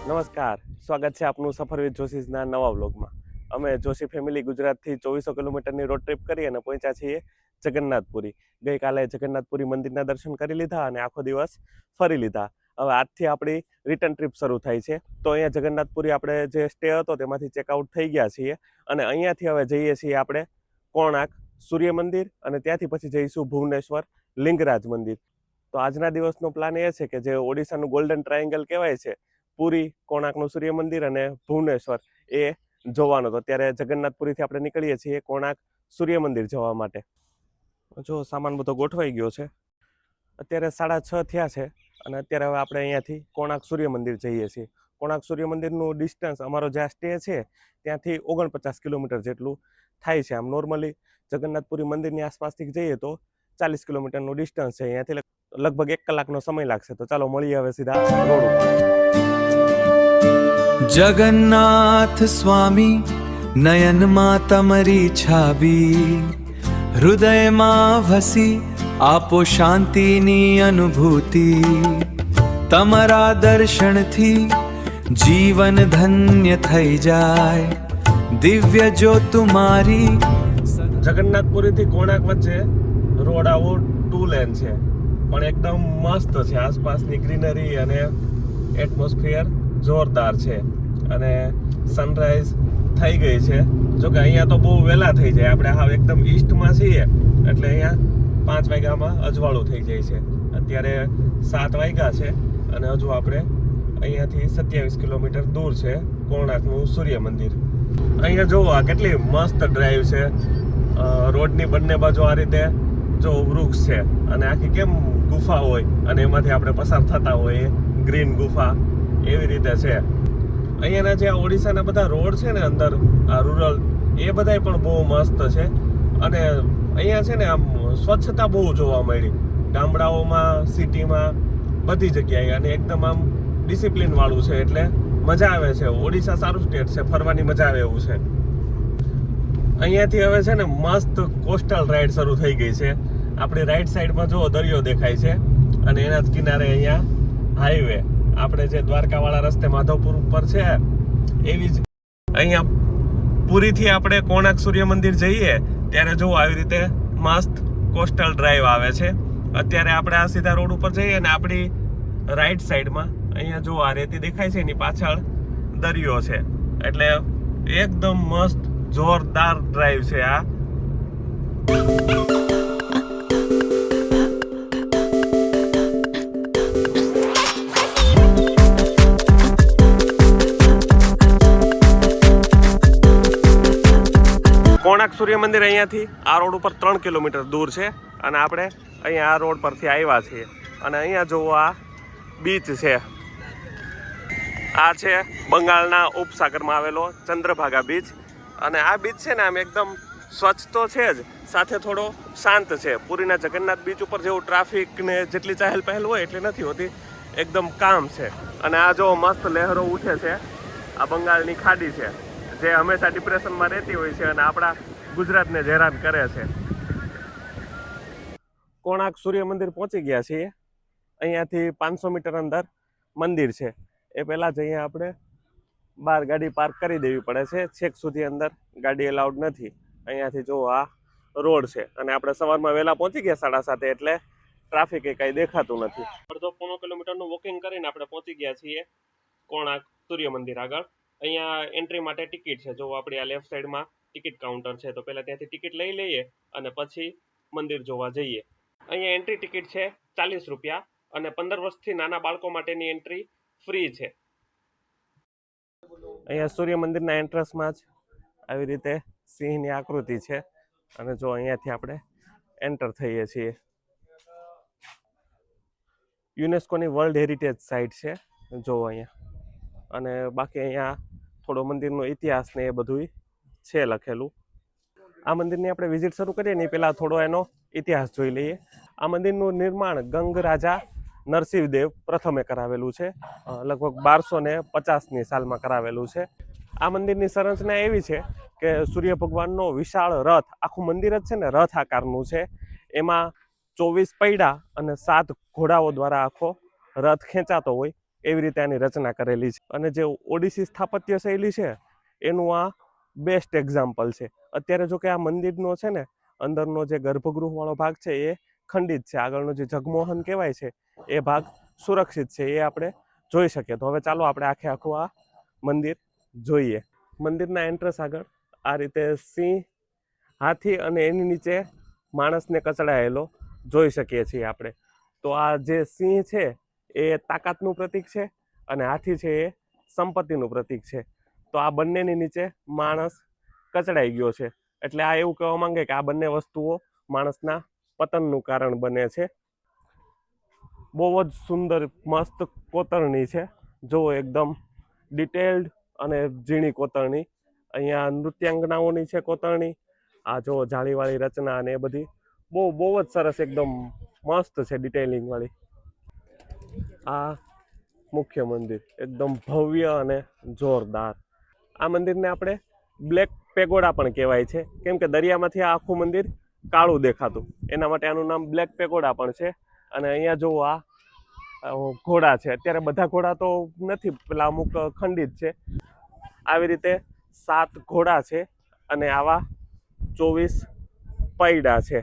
નમસ્કાર, સ્વાગત છે આપનું સફર વિથ જોશીસના નવા વ્લોગમાં. અમે જોશી ફેમિલી ગુજરાતથી 2400 કિલોમીટરની રોડ ટ્રીપ કરી અને પહોંચ્યા છીએ જગન્નાથપુરી. ગઈકાલે જગન્નાથપુરી મંદિરના દર્શન કરી લીધા અને આખો દિવસ ફરી લીધા. હવે આજથી આપણી રિટર્ન ટ્રીપ શરૂ થાય છે. તો અહીંયા જગન્નાથપુરી આપણે જે સ્ટે હતો તેમાંથી ચેકઆઉટ થઈ ગયા છીએ અને અહીંયાથી હવે જઈએ છીએ આપણે કોણાર્ક સૂર્ય મંદિર અને ત્યાંથી પછી જઈશું ભુવનેશ્વર લિંગરાજ મંદિર. તો આજના દિવસનો પ્લાન એ છે કે જે ઓડિશાનું ગોલ્ડન ટ્રાયેંગલ કહેવાય છે, પુરી, કોણાર્કનું સૂર્ય મંદિર અને ભુવનેશ્વર, એ જોવાનો. તો અત્યારે જગન્નાથપુરીથી આપણે નીકળીએ છીએ કોણાર્ક સૂર્ય મંદિર જવા માટે. જો સામાન બધો ગોઠવાઈ ગયો છે. અત્યારે 6:30 થયા છે અને અત્યારે હવે આપણે અહીંયાથી કોણાર્ક સૂર્ય મંદિર જઈએ છીએ. કોણાર્ક સૂર્ય મંદિરનું ડિસ્ટન્સ અમારો જ્યાં સ્ટે છે ત્યાંથી 49 કિલોમીટર જેટલું થાય છે. આમ નોર્મલી જગન્નાથપુરી મંદિરની આસપાસથી જઈએ તો 40 કિલોમીટરનું ડિસ્ટન્સ છે. અહીંયાથી લગભગ 1 કલાકનો સમય લાગશે. તો ચાલો મળીએ હવે સીધા રોડ ઉપર. જગન્નાથ સ્વામી નયનમાં તમરી છાબી, હૃદયમાં વસી આપો શાંતિની અનુભૂતિ. તમારા દર્શનથી જીવન ધન્ય થઈ જાય, દિવ્ય જો તુમારી. જગન્નાથપુરીથી કોણાર્ક વચ્ચે રોડ આવો 2 લેન છે, પણ એકદમ મસ્ત છે. આસપાસની ગ્રીનરી અને એટમોસ્ફિયર જોરદાર છે અને સનરાઈઝ થઈ ગઈ છે. જોકે અહીંયા તો બહુ વહેલા થઈ જાય. આપણે હાવ એકદમ ઈસ્ટમાં છીએ એટલે અહીંયા 5 વાગ્યામાં અજવાળું થઈ જાય છે. અત્યારે 7 વાગ્યા છે અને હજુ આપણે અહીંયાથી 27 કિલોમીટર દૂર છે કોણાર્કનું સૂર્ય મંદિર. અહીંયા જોવો આ કેટલી મસ્ત ડ્રાઈવ છે. રોડની બંને બાજુ આ રીતે જો વૃક્ષ છે અને આખી કેમ ગુફા હોય અને એમાંથી આપણે પસાર થતા હોઈએ, ગ્રીન ગુફા એવી રીતે છે. અહીંયાના જે ઓડિશાના બધા રોડ છે ને અંદર આ રૂરલ, એ બધાય પણ બહુ મસ્ત છે અને અહીંયા છે ને આમ સ્વચ્છતા બહુ જોવા મળી. ગામડાઓમાં, સિટીમાં, બધી જગ્યાએ અને એકદમ આમ ડિસિપ્લિન વાળું છે એટલે મજા આવે છે. ઓડિશા સારું સ્ટેટ છે, ફરવાની મજા આવે એવું છે. અહીંયાથી હવે છે ને મસ્ત કોસ્ટલ રાઈડ શરૂ થઈ ગઈ છે. આપણી રાઈટ સાઈડમાં જો દરિયો દેખાય છે અને એના જ કિનારે અહીંયા હાઈવે, આપણે જે દ્વારકાવાળા રસ્તે માધવપુર ઉપર છે એવી જ અહીંયા પુરીથી આપણે કોણાર્ક સૂર્ય મંદિર જઈએ ત્યારે જો આવી રીતે મસ્ત કોસ્ટલ ડ્રાઈવ આવે છે. અત્યારે આપણે આ સીધા રોડ ઉપર જઈએ અને આપણી રાઈટ સાઈડમાં અહીંયા જો આ રેતી દેખાય છે એની પાછળ દરિયો છે એટલે એકદમ મસ્ત જોરદાર ડ્રાઈવ છે આ. કોણાર્ક સૂર્ય મંદિર અહીંયાથી આ રોડ ઉપર 3 કિલોમીટર દૂર છે અને આપણે અહીંયા આ રોડ પરથી આવ્યા છીએ અને અહીંયા જોવો આ બીચ છે. આ છે બંગાળના ઉપસાગરમાં આવેલો ચંદ્રભાગા બીચ અને આ બીચ છે ને આમ એકદમ સ્વચ્છ તો છે જ, સાથે થોડો શાંત છે. પુરીના જગન્નાથ બીચ ઉપર જેવું ટ્રાફિક ને જેટલી ચહેલ પહેલ હોય એટલી નથી હોતી, એકદમ કામ છે. અને આ જો મસ્ત લહેરો ઉઠે છે, આ બંગાળની ખાડી છે જે હંમેશા ડિપ્રેશનમાં રહેતી હોય છે અને આપણા ગુજરાતને જ હેરાન કરે છે. કોણાર્ક સૂર્ય મંદિર પહોંચી ગયા છીએ. અહીંયાથી 500 મીટર અંદર મંદિર છે. એ પહેલાં જ અહીંયા આપણે બહાર ગાડી પાર્ક કરી દેવી પડે છે. છેક સુધી અંદર ગાડી એલાઉડ નથી. અહીંયાથી જો આ રોડ છે અને આપણે સવારમાં વહેલા પહોંચી ગયા 7:30 એટલે ટ્રાફિક એ કાંઈ દેખાતું નથી. અડધો પોણો કિલોમીટરનું વોકિંગ કરીને આપણે પહોંચી ગયા છીએ કોણાર્ક સૂર્ય મંદિર આગળ. અહીંયા એન્ટ્રી માટે ટિકિટ છે. જો આપણી આ લેફ્ટ સાઈડમાં ટિકિટ કાઉન્ટર છે તો પહેલાં ત્યાંથી ટિકિટ લઈ લઈએ અને પછી મંદિર જોવા જઈએ. અહીંયા એન્ટ્રી ટિકિટ છે 40 રૂપિયા અને 15 વર્ષથી નાના બાળકો માટેની એન્ટ્રી ફ્રી છે. અહીંયા સૂર્ય મંદિરના એન્ટ્રન્સમાં જ આવી રીતે સિંહની આકૃતિ છે અને જો અહીંયાથી આપણે એન્ટર થઈએ છીએ. યુનેસ્કોની વર્લ્ડ હેરિટેજ સાઇટ છે જો અહીંયા. અને બાકી અહીંયા થોડો મંદિરનો ઇતિહાસ ને એ બધું છે લખેલું. આ મંદિરની આપણે વિઝિટ શરૂ કરીએ ને પહેલાં થોડો એનો ઇતિહાસ જોઈ લઈએ. આ મંદિરનું નિર્માણ ગંગ રાજા નરસિંહદેવ પ્રથમે કરાવેલું છે. લગભગ 1250ની સાલમાં કરાવેલું છે. આ મંદિરની સંરચના એવી છે કે સૂર્ય ભગવાનનો વિશાળ રથ, આખું મંદિર જ છે ને રથ આકારનું છે. એમાં 24 પૈડા અને 7 ઘોડાઓ દ્વારા આખો રથ ખેંચાતો હોય એવી રીતે આની રચના કરેલી છે. અને જે ઓડિસી સ્થાપત્ય શૈલી છે એનું આ બેસ્ટ એક્ઝામ્પલ છે. અત્યારે જો કે આ મંદિરનો છે ને અંદરનો જે ગર્ભગૃહવાળો ભાગ છે એ ખંડિત છે, આગળનો જે જગમોહન કહેવાય છે એ ભાગ સુરક્ષિત છે, એ આપણે જોઈ શકીએ. તો હવે ચાલો આપણે આખું આ મંદિર જોઈએ. મંદિરના એન્ટ્રન્સ આગળ આ રીતે સિંહ, હાથી અને એની નીચે માણસને કચડાયેલો જોઈ શકીએ છીએ આપણે. તો આ જે સિંહ છે એ તાકાતનું પ્રતીક છે અને હાથી છે એ સંપત્તિનું પ્રતીક છે. તો આ બંનેની નીચે માણસ કચડાઈ ગયો છે, એટલે આ એવું કહેવા માંગે કે આ બંને વસ્તુઓ માણસના પતનનું કારણ બને છે. બહુ જ સુંદર મસ્ત કોતરણી છે, જો એકદમ ડિટેલ્ડ અને ઝીણી કોતરણી. અહીંયા નૃત્યાંગનાઓની છે કોતરણી. આ જો જાળીવાળી રચના અને એ બધી બહુ જ સરસ, એકદમ મસ્ત છે ડિટેલિંગ વાળી. આ મુખ્ય મંદિર એકદમ ભવ્ય અને જોરદાર. આ મંદિરને આપણે બ્લેક પેગોડા પણ કહેવાય છે, કેમ કે દરિયામાંથી આ આખું મંદિર કાળું દેખાતું, એના માટે આનું નામ બ્લેક પેગોડા પણ છે. અને અહીંયા જો આ ઘોડા છે, અત્યારે બધા ઘોડા તો નથી, પેલા અમુક ખંડિત છે. આવી રીતે 7 ઘોડા છે અને આવા 24 પૈડા છે.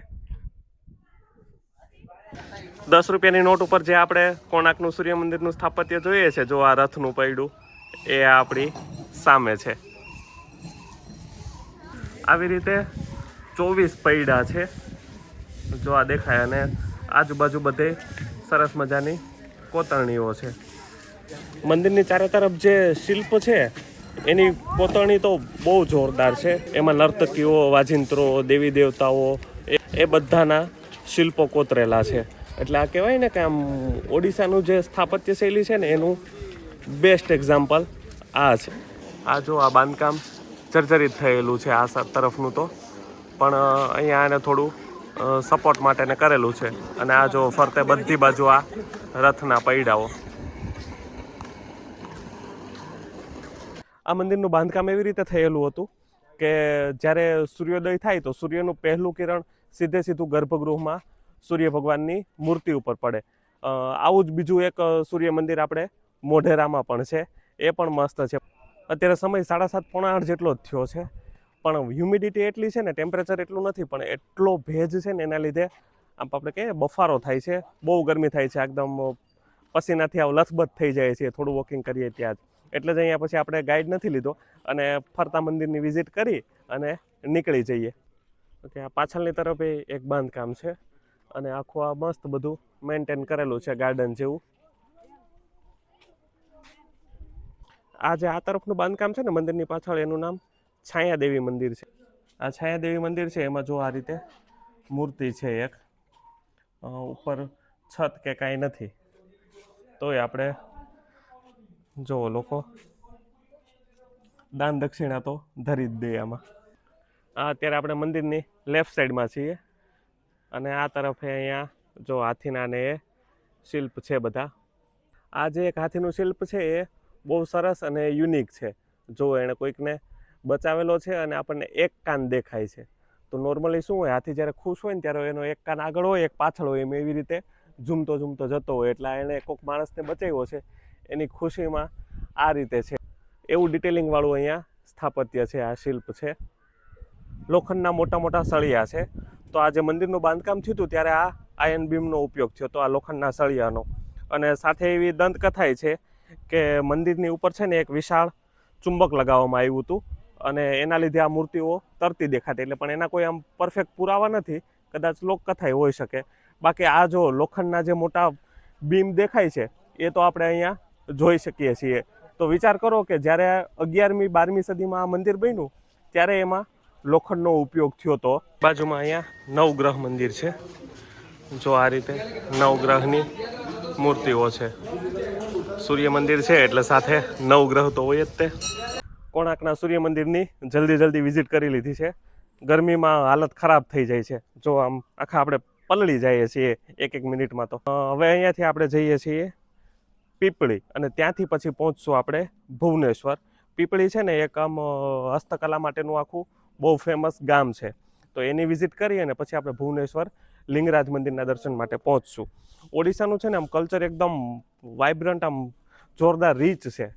10 રૂપિયાની નોટ ઉપર જે આપણે કોણાર્કનું સૂર્ય મંદિરનું સ્થાપત્ય જોઈએ છે, જો આ રથનું પૈડું એ આપણી સામે છે. આવી રીતે 24 પૈડા છે, જો આ દેખાય. અને આજુબાજુ બધે સરસ મજાની કોતરણીઓ છે. મંદિરની ચારે તરફ જે શિલ્પ છે એની કોતરણી તો બહુ જોરદાર છે. એમાં નર્તકીઓ, વાજિંત્રો, દેવી દેવતાઓ એ બધાના શિલ્પો કોતરેલા છે. એટલે આ કહેવાય ને કે આમ ઓડિશાનું જે સ્થાપત્ય શૈલી છે ને એનું બેસ્ટ એક્ઝામ્પલ આ છે. આ જો આ બાંધકામ જર્જરિત થયેલું છે આ તરફનું, તો પણ અહીંયા આને થોડું સપોર્ટ માટેને કરેલું છે. અને આ જો ફરતે બધી બાજુ આ રથના પૈડાઓ. આ મંદિરનું બાંધકામ એવી રીતે થયેલું હતું કે જ્યારે સૂર્યોદય થાય તો સૂર્યનું પહેલું કિરણ સીધું ગર્ભગૃહમાં સૂર્ય ભગવાનની મૂર્તિ ઉપર પડે. આવું જ બીજું એક સૂર્ય મંદિર આપણે મોઢેરામાં પણ છે, એ પણ મસ્ત છે. અત્યારે સમય 7:30 પોણા 8 જેટલો જ થયો છે, પણ હ્યુમિડિટી એટલી છે ને, ટેમ્પરેચર એટલું નથી, પણ એટલો ભેજ છે ને એના લીધે આમ આપણે કહીએ બફારો થાય છે, બહુ ગરમી થાય છે, એકદમ પસીનાથી આવ લથબથ થઈ જાય છે થોડું વોકિંગ કરીએ ત્યાં જ. એટલે જ અહીંયા પછી આપણે ગાઈડ નથી લીધો અને ફરતા મંદિરની વિઝિટ કરી અને નીકળી જઈએ. ઓકે, આ પાછળની તરફ એક બાંધકામ છે અને આખું આ મસ્ત બધું મેન્ટેન કરેલું છે, ગાર્ડન જેવું. આ જે આ તરફનું બાંધકામ છે ને મંદિરની પાછળ, એનું નામ છાયાદેવી મંદિર છે. આ છાયાદેવી મંદિર છે, એમાં જો આ રીતે મૂર્તિ છે એક, ઉપર છત કે કાંઈ નથી, તોય આપણે જો લોકો દાન દક્ષિણા તો ધરી જ દે આમાં. અત્યારે આપણે મંદિરની લેફ્ટ સાઈડમાં છીએ અને આ તરફે અહીંયા જો હાથીના ને એ શિલ્પ છે બધા. આ જે એક હાથીનું શિલ્પ છે એ બહુ સરસ અને યુનિક છે. જો એણે કોઈકને બચાવેલો છે અને આપણને એક કાન દેખાય છે. તો નોર્મલી શું હોય, હાથી જ્યારે ખુશ હોય ને ત્યારે એનો એક કાન આગળ હોય, એક પાછળ હોય, એમ એવી રીતે ઝૂમતો જતો હોય. એટલે એણે કોઈક માણસને બચાવ્યો છે, એની ખુશીમાં આ રીતે છે. એવું ડિટેલિંગવાળું અહીંયા સ્થાપત્ય છે, આ શિલ્પ છે. લોખંડના મોટા સળિયા છે. તો આ જે મંદિરનું બાંધકામ થયું હતું ત્યારે આ આયર્ન બીમનો ઉપયોગ થયો હતો, આ લોખંડના સળિયાનો. અને સાથે એવી દંતકથાય છે કે મંદિરની ઉપર છે ને એક વિશાળ ચુંબક લગાવવામાં આવ્યું હતું અને એના લીધે આ મૂર્તિઓ તરતી દેખાતી. એટલે પણ એના કોઈ આમ પરફેક્ટ પુરાવા નથી, કદાચ લોકકથાય હોઈ શકે. બાકી આ જો લોખંડના જે મોટા બીમ દેખાય છે એ તો આપણે અહીંયા જોઈ શકીએ છીએ. તો વિચાર કરો કે જ્યારે 11મી 12મી સદીમાં આ મંદિર બન્યું ત્યારે એમાં લોખંડનો ઉપયોગ થયો હતો. બાજુમાં અહીંયા નવગ્રહ મંદિર છે, જો આ રીતે નવગ્રહની મૂર્તિઓ છે. સૂર્ય મંદિર છે એટલે સાથે નવગ્રહ તો હોય જ તે. કોણાર્કના સૂર્ય મંદિરની જલ્દી વિઝિટ કરી લીધી છે. ગરમીમાં હાલત ખરાબ થઈ જાય છે, જો આમ આખા આપણે પલળી જઈએ છીએ એક મિનિટમાં. તો હવે અહીંયાથી આપણે જઈએ છીએ પીપળી અને ત્યાંથી પછી પહોંચશું આપણે ભુવનેશ્વર. પીપળી છે ને એક આમ હસ્તકલા માટેનું આખું બહુ ફેમસ ગામ છે. તો એની વિઝિટ કરી અને પછી આપણે ભુવનેશ્વર લિંગરાજ મંદિરના દર્શન માટે પહોંચશું. ઓડિશાનું છે ને આમ કલ્ચર એકદમ વાઇબ્રન્ટ, આમ જોરદાર રીચ છે.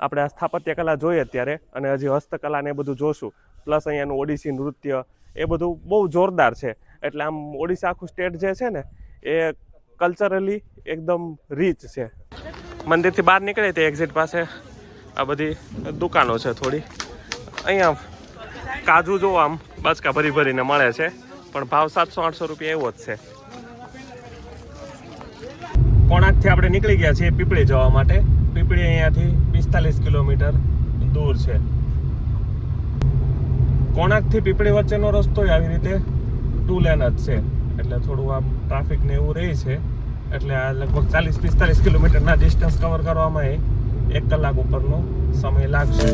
આપણે આ સ્થાપત્ય કલા જોઈએ અત્યારે અને હજી હસ્તકલા ને એ બધું જોશું, પ્લસ અહીંયાનું ઓડિસી નૃત્ય એ બધું બહુ જોરદાર છે. એટલે આમ ઓડિશા આખું સ્ટેટ જે છે ને એ કલ્ચરલી એકદમ રીચ છે. મંદિરથી બહાર નીકળે તે એક્ઝિટ પાસે આ બધી દુકાનો છે થોડી. અહીંયા કાજુ જો આમ બચકા ભરી ભરીને મળે છે, પણ ભાવ 700-800 રૂપિયા એવો જ છે. કોણાકથી આપણે નીકળી ગયા છીએ પીપળી જવા માટે. પીપળી અહીંયાથી 45 કિલોમીટર દૂર છે. કોણાકથી પીપળી વચ્ચેનો રસ્તો આવી રીતે 2 લેન જ છે, એટલે થોડું આમ ટ્રાફિક ને એવું રહે છે. એટલે આ લગભગ 40-45 કિલોમીટરના ડિસ્ટન્સ કવર કરવામાં 1 કલાક ઉપરનો સમય લાગશે.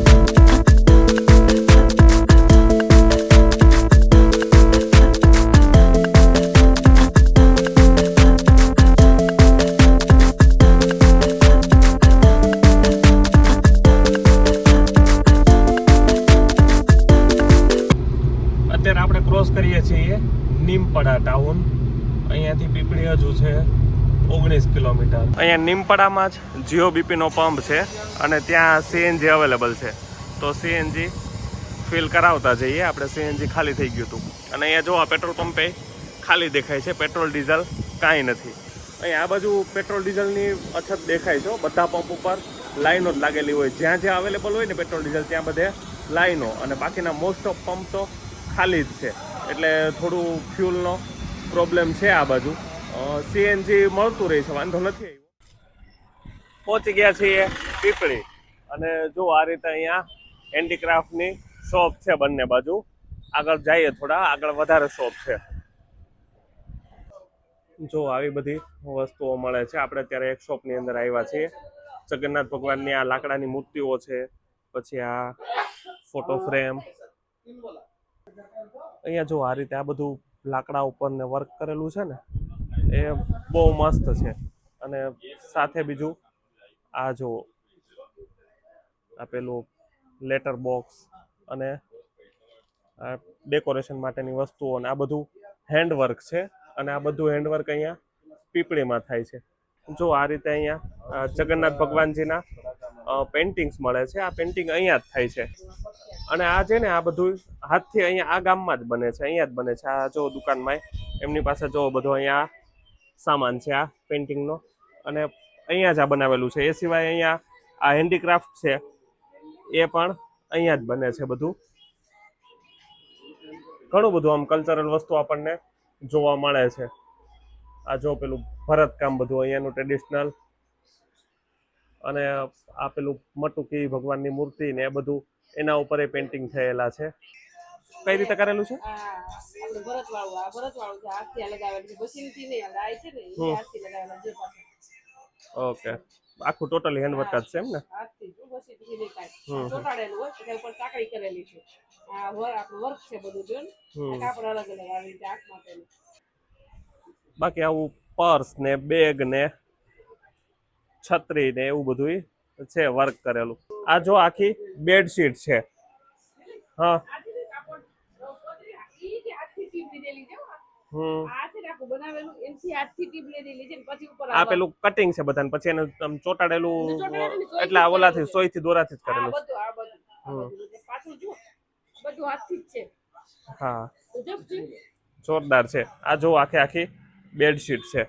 અત્યારે આપણે ક્રોસ કરીએ છીએ નીમપડા ટાઉન. અહીંયાથી પીપળી હજુ છે 19 કિલોમીટર. અહીંયા નીમપડામાં જ જીઓ બીપીનો પંપ છે અને ત્યાં સીએનજી અવેલેબલ છે. તો સીએનજી ફિલ કરાવતા જઈએ. આપણે સીએનજી ખાલી થઈ ગયું હતું અને અહીંયા જો આ પેટ્રોલ પંપે ખાલી દેખાય છે. પેટ્રોલ ડીઝલ કાંઈ નથી. અહીંયા આ બાજુ પેટ્રોલ ડીઝલની અછત દેખાય છે. બધા પંપ ઉપર લાઈનો જ લાગેલી હોય. જ્યાં જ્યાં અવેલેબલ હોય ને પેટ્રોલ ડીઝલ ત્યાં બધે લાઈનો, અને બાકીના મોસ્ટ ઓફ પંપ તો ખાલી જ છે. એટલે થોડું ફ્યુલનો પ્રોબ્લેમ છે આ બાજુ. સીએનજી મળતું રહે છે, વાંધો નથી આવ્યો. પહોંચી ગયા છીએ પીપળી અને જો આ રીતે અહીંયા હેન્ડીક્રાફ્ટની શોપ છે બંને બાજુ. આગળ જઈએ થોડા આગળ વધારે શોપ છે. જો આવી બધી વસ્તુઓ મળે છે. આપણે અત્યારે એક શોપની અંદર આવ્યા છીએ. જગન્નાથ ભગવાનની આ લાકડાની મૂર્તિઓ છે, પછી આ ફોટો ફ્રેમ. અહીંયા જો આ રીતે આ બધું લાકડા ઉપર ને વર્ક કરેલું છે ને એ બહુ મસ્ત છે. અને સાથે બીજું આ જો આ પેલું લેટર બોક્સ અને આ ડેકોરેશન માટેની વસ્તુઓ અને આ બધું હેન્ડવર્ક છે. અને આ બધું હેન્ડવર્ક અહીંયા પીપળીમાં થાય છે. જો આ રીતે અહીંયા જગન્નાથ ભગવાનજીના પેઇન્ટિંગ્સ મળે છે. આ પેઇન્ટિંગ અહીંયા જ થાય છે. અને આ છે ને આ બધું હાથથી અહીંયા આ ગામમાં જ બને છે, અહીંયા જ બને છે. આ જો દુકાનમાં એમની પાસે જો બધો અહીંયા સામાન છે આ પેઇન્ટિંગનો, અને અહીંયા જ આ બનાવેલું છે. એ સિવાય અહીંયા આ હેન્ડીક્રાફ્ટ છે એ પણ અહીંયા જ બને છે. બધું ઘણું બધું આમ કલ્ચરલ વસ્તુ આપણને જોવા મળે છે. આ જો પેલું ભરતકામ બધું અહીંયાનું ટ્રેડિશનલ, અને આ પેલું મટુકી ભગવાનની મૂર્તિ ને એ બધું એના ઉપર એ પેઇન્ટિંગ થયેલા છે. કઈ રીતે કરેલું છે? ઓકે, આખું ટોટલી હેન્ડવર્ક જ છે એમ ને? બાકી આવું પર્સ ને બેગ ને છત્રી ને એવું બધું છે વર્ક કરેલું. આ જો આખી બેડશીટ છે. હા આ પેલું કટિંગ છે બધાને, પછી એને ચોટાડેલું, એટલે ઓલાથી સોયથી દોરાથી જ કરેલું. હા જોરદાર છે. આ જો આખી બેડશીટ છે.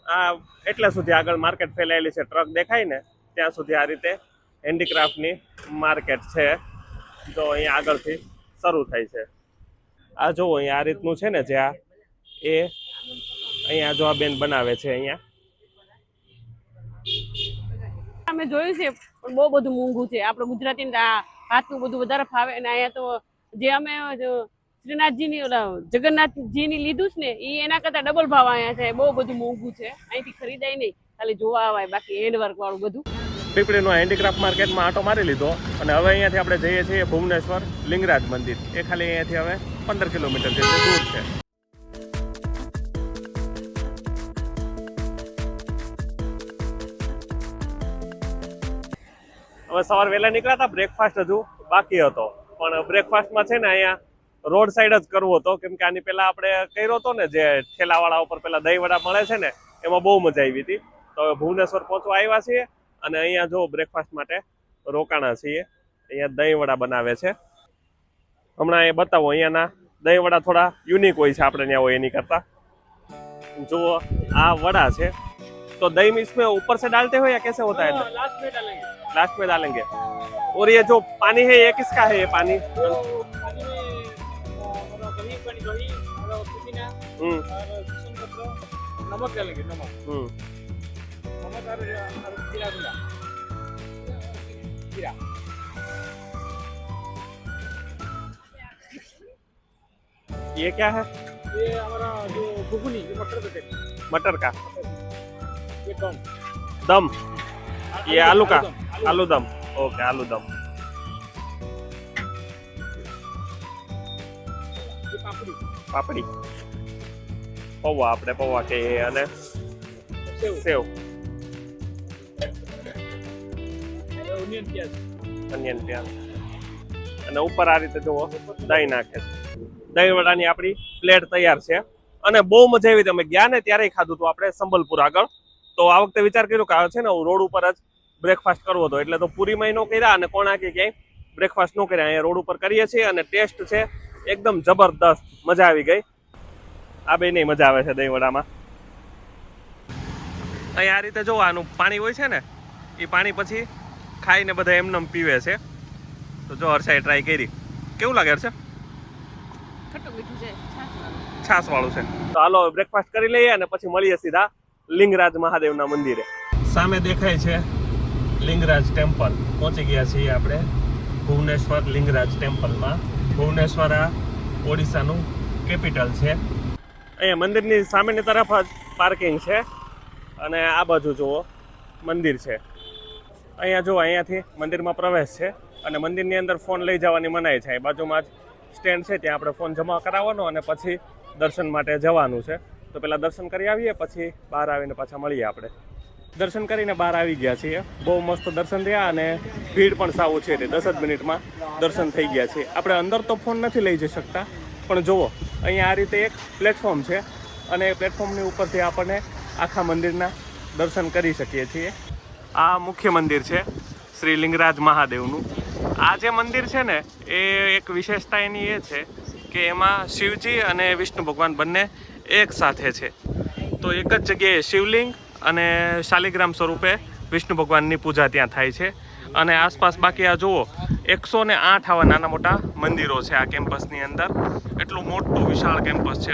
આ એટલા સુધી આગળ માર્કેટ ફેલાયેલી છે. ટ્રક દેખાય ને ત્યાં સુધી આ રીતે હેન્ડીક્રાફ્ટની માર્કેટ છે. જો અહીંયા આગળથી શરૂ થાય છે. આ જો અહીંયા આ રીતનું છે ને, જે આ એ અહીંયા જો આ બેન બનાવે છે. અહીંયા અમે જોયું છે પણ બહુ બધું મોંઘું છે. આપણે ગુજરાતી હાથનું બધું વધારે ફાવે, અને અહીંયા તો જે અમે શ્રીનાથજીની જગન્નાથજીની લીધું છે ને એ એના કરતા ડબલ ભાવ અહીંયા છે. બહુ બધું મોંઘું છે. અહીંથી ખરીદાય નહીં, ખાલી જોવા આવાય. બાકી હેન્ડવર્ક વાળું બધું. પીપળીનો હેન્ડીક્રાફ્ટ માર્કેટમાં આટો મારી લીધો અને હવે અહીંયાથી આપણે જઈએ છીએ ભુવનેશ્વર લિંગરાજ મંદિર. એ ખાલી અહીંયાથી હવે 15 કિલોમીટર જેટલું દૂર છે. હવે સવાર વહેલા નીકળ્યા હતા. બ્રેકફાસ્ટ હજુ બાકી હતો, પણ બ્રેકફાસ્ટમાં છે ને અહીંયા રોડ સાઈડ જ કરવો હતો, કેમ કે આની પહેલા આપણે કર્યો હતો ને જે ઠેલાવાળા ઉપર પેલા દહીં વડા મળે છે ને, એમાં બહુ મજા આવી હતી. તો હવે ભુવનેશ્વર પહોંચવા આવ્યા છીએ અને અહીંયા જો બ્રેકફાસ્ટ માટે રોકાણા છીએ. અહીંયા દહીં વડા બનાવે છે. હમણાં એ બતાવો, અહીંયાના દહીં વડા થોડા યુનિક હોય છે આપણે ત્યાં હોય એની કરતા. जो आ वड़ा है तो दही में इसमें ऊपर से डालते हो या कैसे होता है? लास्ट में डालेंगे. और ये जो पानी है ये किसका है? ये पानी नमक डालेंगे. नमक और जीरा. ये क्या है? ये हमारा जो घुगनी जो मटर देते हैं, मटर का ये दम. दम. ये आलू का आलू आलू दम. ओके, आलू दम. ये पापड़ी. પાપડી, પૌવા આપણે પૌવા કહીએ, અને सेव. સેવ, ઓનિયન પ્યાજ. અનિયન પ્યાજ, અને ઉપર આ રીતે જુઓ દહીં નાખે છે. દહીં વડાની આપણી પ્લેટ તૈયાર છે અને બહુ મજા આવી. તમે ગયા ને ત્યારે ખાધું હતું આપણે સંબલપુર આગળ. તો આ વખતે વિચાર કર્યો કે છે ને રોડ ઉપર જ બ્રેકફાસ્ટ કરવો હતો, એટલે તો પૂરીમાં ન કર્યા અને કોણાકે ક્યાંય બ્રેકફાસ્ટ ન કર્યા. અહીંયા રોડ ઉપર કરીએ છીએ અને ટેસ્ટ છે એકદમ જબરદસ્ત. મજા આવી ગઈ. આ બે નહીં મજા આવે છે દહીં વડામાં. અહીંયા આ રીતે જો આનું પાણી હોય છે ને, એ પાણી પછી ખાઈને બધા એમનેમ પીવે છે. તો જો હર્ષાએ ટ્રાય કરી. કેવું લાગે હર્ષા? ખટ્ટું મીઠું છે, છાસ વાળું છે. તો હાલો બ્રેકફાસ્ટ કરી લઈએ અને પછી મળીએ સીધા લિંગરાજ મહાદેવના મંદિરે. સામે દેખાય છે લિંગરાજ ટેમ્પલ. પહોંચી ગયા છીએ આપણે ભુવનેશ્વર લિંગરાજ ટેમ્પલમાં. ભુવનેશ્વર આ ઓડિશાનું કેપિટલ છે. અહીંયા મંદિરની સામેની તરફ જ પાર્કિંગ છે અને આ બાજુ જુઓ મંદિર છે. અહીંયા જુઓ, અહીંયાથી મંદિરમાં પ્રવેશ છે અને મંદિરની અંદર ફોન લઈ જવાની મનાઈ છે. બાજુમાં જ સ્ટેન્ડ છે, ત્યાં આપણે ફોન જમા કરાવવાનો અને પછી દર્શન માટે જવાનું છે. તો પહેલાં દર્શન કરી આવીએ, પછી બહાર આવીને પાછા મળીએ આપણે. દર્શન કરીને બહાર આવી ગયા છીએ. બહુ મસ્ત દર્શન થયા અને ભીડ પણ સાવ ઓછી હતી. 10 જ મિનિટમાં દર્શન થઈ ગયા છે. આપણે અંદર તો ફોન નથી લઈ જઈ શકતા, પણ જુઓ અહીંયા આ રીતે એક પ્લેટફોર્મ છે અને એ પ્લેટફોર્મની ઉપરથી આપણને આખા મંદિરના દર્શન કરી શકીએ છીએ. આ મુખ્ય મંદિર છે શ્રી લિંગરાજ મહાદેવનું. આ જે મંદિર છે ને, એ એક વિશેષતા એની એ છે કે એમાં શિવજી અને વિષ્ણુ ભગવાન બંને એક સાથે છે. તો એક જ જગ્યાએ શિવલિંગ અને શાલિગ્રામ સ્વરૂપે વિષ્ણુ ભગવાનની પૂજા ત્યાં થાય છે. અને આસપાસ બાકી આ જુઓ 108 આવા નાના મોટા મંદિરો છે આ કેમ્પસની અંદર. એટલું મોટું વિશાળ કેમ્પસ છે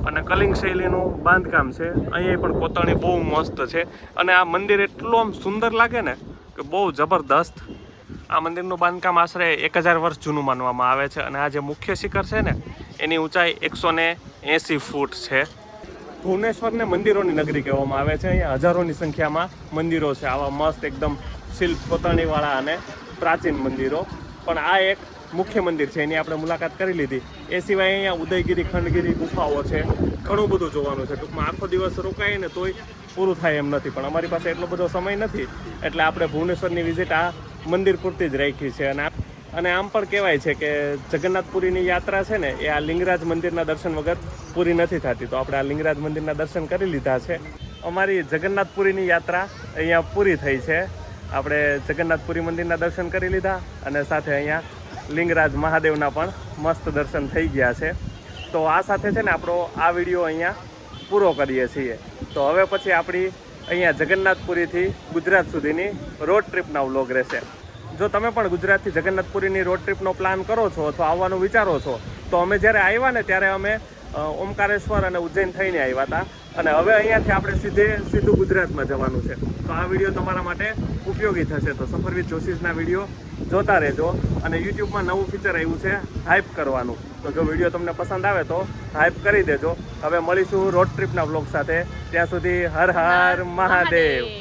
અને કલિંગ શૈલીનું બાંધકામ છે. અહીંયા પણ કોતરણી બહુ મસ્ત છે અને આ મંદિર એટલું આમ સુંદર લાગે ને કે બહુ જબરદસ્ત. આ મંદિરનું બાંધકામ આશરે 1000 વર્ષ જૂનું માનવામાં આવે છે અને આ જે મુખ્ય શિખર છે ને, એની ઊંચાઈ 180 ફૂટ છે. ભુવનેશ્વરને મંદિરોની નગરી કહેવામાં આવે છે. અહીંયા હજારોની સંખ્યામાં મંદિરો છે, આવા મસ્ત એકદમ શિલ્પ કોતરણીવાળા અને પ્રાચીન મંદિરો. પણ આ એક મુખ્ય મંદિર છે, એની આપણે મુલાકાત કરી લીધી. એ સિવાય અહીંયા ઉદયગીરી, ખંડગીરી ગુફાઓ છે, ઘણું બધું જોવાનું છે. ટૂંકમાં આખો દિવસ રોકાય ને તોય પૂરું થાય એમ નથી, પણ અમારી પાસે એટલો બધો સમય નથી, એટલે આપણે ભુવનેશ્વરની વિઝિટ આ મંદિર પૂરતી જ રાખી છે. અને આમ પણ કહેવાય છે કે જગન્નાથપુરીની યાત્રા છે ને, એ આ લિંગરાજ મંદિરના દર્શન વગર પૂરી નથી થતી. તો આપણે આ લિંગરાજ મંદિરના દર્શન કરી લીધા છે. અમારી જગન્નાથપુરીની યાત્રા અહીંયા પૂરી થઈ છે. આપણે જગન્નાથપુરી મંદિરના દર્શન કરી લીધા અને સાથે અહીંયા લિંગરાજ મહાદેવના પણ મસ્ત દર્શન થઈ ગયા છે. તો આ સાથે છે ને આપણો આ વિડીયો અહીંયા પૂરો કરીએ છીએ. તો હવે પછી આપણી અહીંયા જગન્નાથપુરીથી ગુજરાત સુધીની રોડ ટ્રીપના વ્લોગ રહેશે. જો તમે પણ ગુજરાતથી જગન્નાથપુરીની રોડ ટ્રીપનો પ્લાન કરો છો અથવા આવવાનું વિચારો છો, તો અમે જ્યારે આવ્યા ને ત્યારે અમે ઓમકારેશ્વર અને ઉજ્જૈન થઈને આવ્યા હતા અને હવે અહીંયાથી આપણે સીધું ગુજરાતમાં જવાનું છે. તો આ વિડીયો તમારા માટે ઉપયોગી થશે. તો સફર વિથ જોશીસના વિડીયો જોતા રહેજો. અને યુટ્યુબમાં નવું ફીચર આવ્યું છે હાઇપ કરવાનું. તો જો વિડીયો તમને પસંદ આવે તો હાઇપ કરી દેજો. હવે મળીશું રોડ ટ્રીપના વ્લોગ સાથે. ત્યાં સુધી હર હર મહાદેવ.